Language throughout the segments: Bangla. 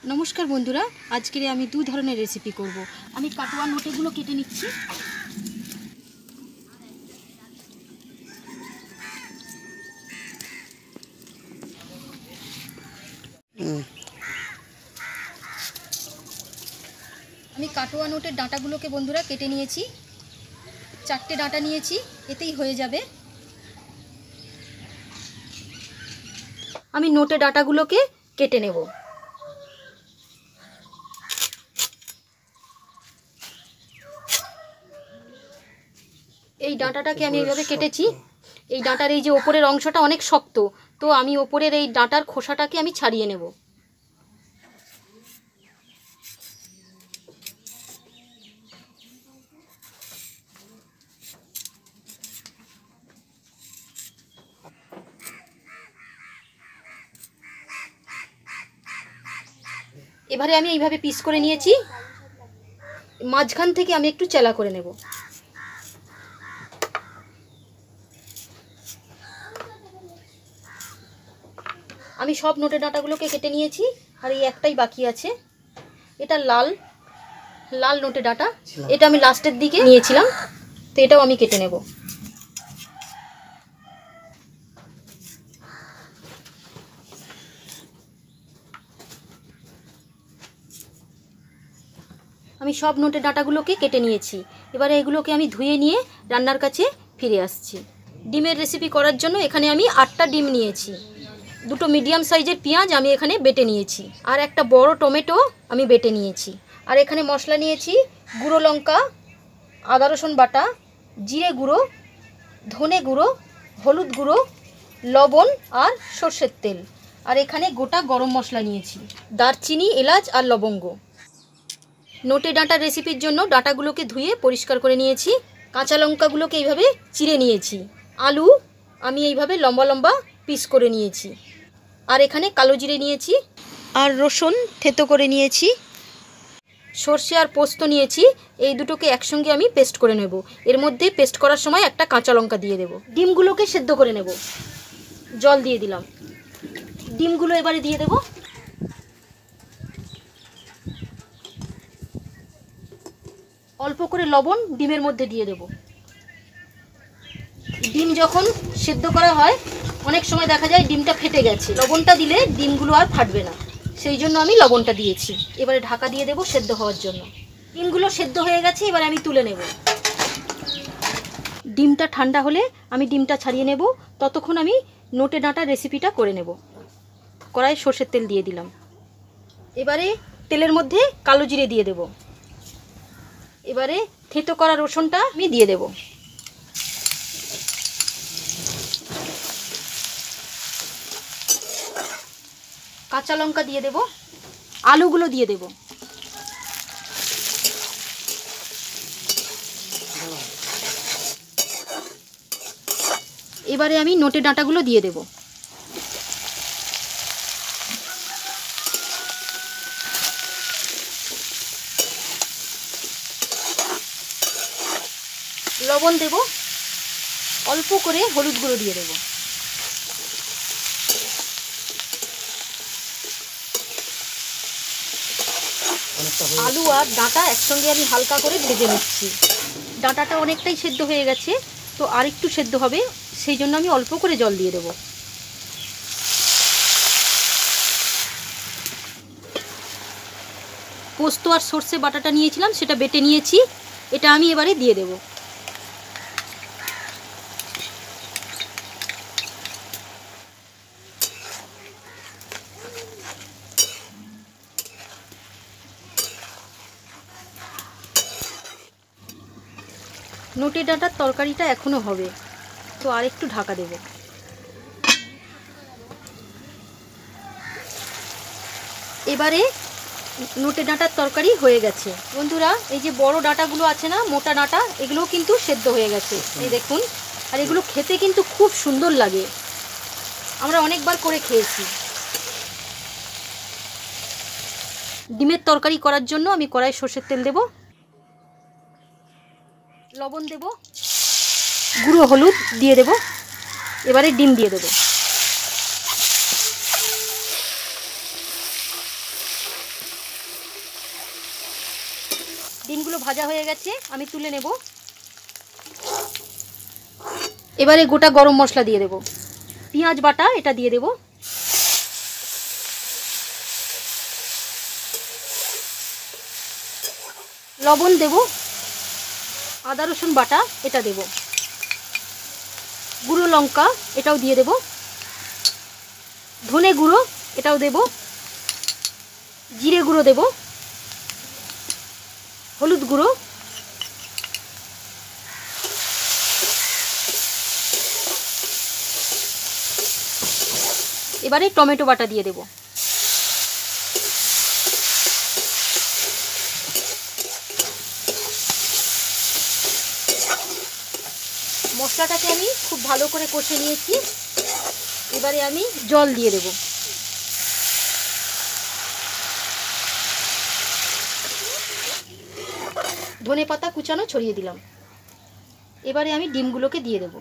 नमस्कार बंधुरा आज के आमी दो धरनेर रेसिपि करब। आमी काटोया नोटेगुलो केटे निচ্ছি। आमी काटोया नोटेर डाँटागुलोके बंधुरा केटे निয়েছি। चारटे डाँटा निয়েছি, एतेই হয়ে যাবে। आमी नोटेर डाँटागुलोके केटे नेब। এই ডাঁটাটাকে আমি এইভাবে কেটেছি। এই ডাঁটার এই যে উপরের অংশটা অনেক শক্ত, তো আমি উপরের এই ডাঁটার খোসাটাকে আমি ছাড়িয়ে নেব। এবারে আমি এইভাবে পিস করে নিয়েছি। মাঝখান থেকে আমি একটু চেলা করে নেব। আমি সব নোটের ডাঁটাগুলোকে কেটে নিয়েছি আর এই একটাই বাকি আছে। এটা লাল লাল নোটের ডাঁটা, এটা আমি লাস্টের দিকে নিয়েছিলাম, তো এটাও আমি কেটে নেব। আমি সব নোটের ডাঁটাগুলোকে কেটে নিয়েছি। এবারে এগুলোকে আমি ধুয়ে নিয়ে রান্নার কাছে ফিরে আসছি। ডিমের রেসিপি করার জন্য এখানে আমি 8টা ডিম নিয়েছি। দুটো মিডিয়াম সাইজের পেঁয়াজ আমি এখানে বেটে নিয়েছি, আর একটা বড় টমেটো আমি বেটে নিয়েছি। আর এখানে মশলা নিয়েছি গুঁড়ো লঙ্কা, আদা রসুন বাটা, জিরে গুঁড়ো, ধনে গুঁড়ো, হলুদ গুঁড়ো, লবণ আর সর্ষের তেল। আর এখানে গোটা গরম মশলা নিয়েছি, দারচিনি, এলাচ আর লবঙ্গ। নোটে ডাঁটা রেসিপির জন্য ডাঁটাগুলোকে ধুয়ে পরিষ্কার করে নিয়েছি। কাঁচা লঙ্কাগুলোকে এইভাবে চিড়ে নিয়েছি। আলু আমি এইভাবে লম্বা লম্বা পিস করে নিয়েছি। আর এখানে কালো জিরে নিয়েছি আর রসুন থেতো করে নিয়েছি। সর্ষে আর পোস্ত নিয়েছি, এই দুটোকে একসঙ্গে আমি পেস্ট করে নেব। এর মধ্যে পেস্ট করার সময় একটা কাঁচা লঙ্কা দিয়ে দেব। ডিমগুলোকে সেদ্ধ করে নেব। জল দিয়ে দিলাম। ডিমগুলো এবারে দিয়ে দেব। অল্প করে লবণ ডিমের মধ্যে দিয়ে দেব। ডিম যখন সেদ্ধ করা হয় অনেক সময় দেখা যায় ডিমটা ফেটে গেছে, লবণটা দিলে ডিমগুলো আর ফাটবে না, সেই জন্য আমি লবণটা দিয়েছি। এবারে ঢাকা দিয়ে দেব সেদ্ধ হওয়ার জন্য। ডিমগুলো সেদ্ধ হয়ে গেছে, এবারে আমি তুলে নেব। ডিমটা ঠান্ডা হলে আমি ডিমটা ছাড়িয়ে নেব। ততক্ষণ আমি নোটে ডাঁটার রেসিপিটা করে নেব। কড়াই সর্ষের তেল দিয়ে দিলাম। এবারে তেলের মধ্যে কালো জিরে দিয়ে দেব। এবারে থেতো করা রসুনটা আমি দিয়ে দেব। কাঁচা লঙ্কা দিয়ে দেব। আলুগুলো দিয়ে দেব। এবারে আমি নোটে ডাঁটাগুলো দিয়ে দেব। লবণ দেব, অল্প করে হলুদ গুঁড়ো দিয়ে দেব। আলু আর ডাঁটা একসঙ্গে আমি হালকা করে ভেজে নিচ্ছি। ডাঁটাটা অনেকটাই সেদ্ধ হয়ে গেছে, তো আর একটু সেদ্ধ হবে, সেই জন্য আমি অল্প করে জল দিয়ে দেব। পোস্ত আর সর্ষে বাটাটা নিয়েছিলাম, সেটা বেটে নিয়েছি, এটা আমি এবারে দিয়ে দেব। নোটে ডাঁটার তরকারিটা এখনো হবে, তো আর একটু ঢাকা দেব। এবারে নোটে ডাঁটার তরকারি হয়ে গেছে। বন্ধুরা, এই যে বড় ডাঁটাগুলো আছে না, মোটা ডাঁটা, এগুলো কিন্তু সেদ্ধ হয়ে গেছে, এই দেখুন। আর এগুলো খেতে কিন্তু খুব সুন্দর লাগে, আমরা অনেকবার করে খেয়েছি। ডিমের তরকারি করার জন্য আমি কড়াই সর্ষের তেল দেব, লবণ দেব, গুঁড়ো হলুদ দিয়ে দেব। এবারে ডিম দিয়ে দেব। ডিমগুলো ভাজা হয়ে গেছে, আমি তুলে নেব। এবারে গোটা গরম মশলা দিয়ে দেব, পেঁয়াজ বাটা এটা দিয়ে দেব, লবণ দেব, আদা রসুন বাটা এটা দেব, গুঁড়ো লঙ্কা এটাও দিয়ে দেব, ধনে গুঁড়ো এটাও দেব, জিরে গুঁড়ো দেব, হলুদ গুঁড়ো, এবারে টমেটো বাটা দিয়ে দেব। মশলাটাকে আমি খুব ভালো করে কষে নিয়েছি, এবারে আমি জল দিয়ে দেব। ধনে পাতা কুচানো ছড়িয়ে দিলাম। এবারে আমি ডিমগুলোকে দিয়ে দেব।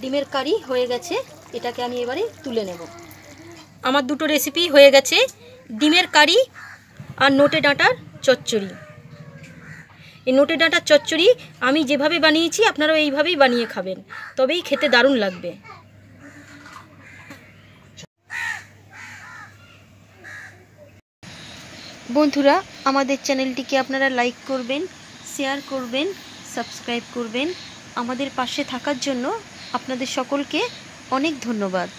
ডিমের কারি হয়ে গেছে, এটাকে আমি এবারে তুলে নেব। আমার দুটো রেসিপি হয়ে গেছে, ডিমের কারি আর নোটে ডাঁটার চচ্চড়ি। এই নোটে ডাঁটার চচ্চড়ি আমি যেভাবে বানিয়েছি আপনারাও এইভাবেই বানিয়ে খাবেন, তবেই খেতে দারুণ লাগবে। বন্ধুরা, আমাদের চ্যানেলটিকে আপনারা লাইক করবেন, শেয়ার করবেন, সাবস্ক্রাইব করবেন। আমাদের পাশে থাকার জন্য আপনাদের সকলকে অনেক ধন্যবাদ।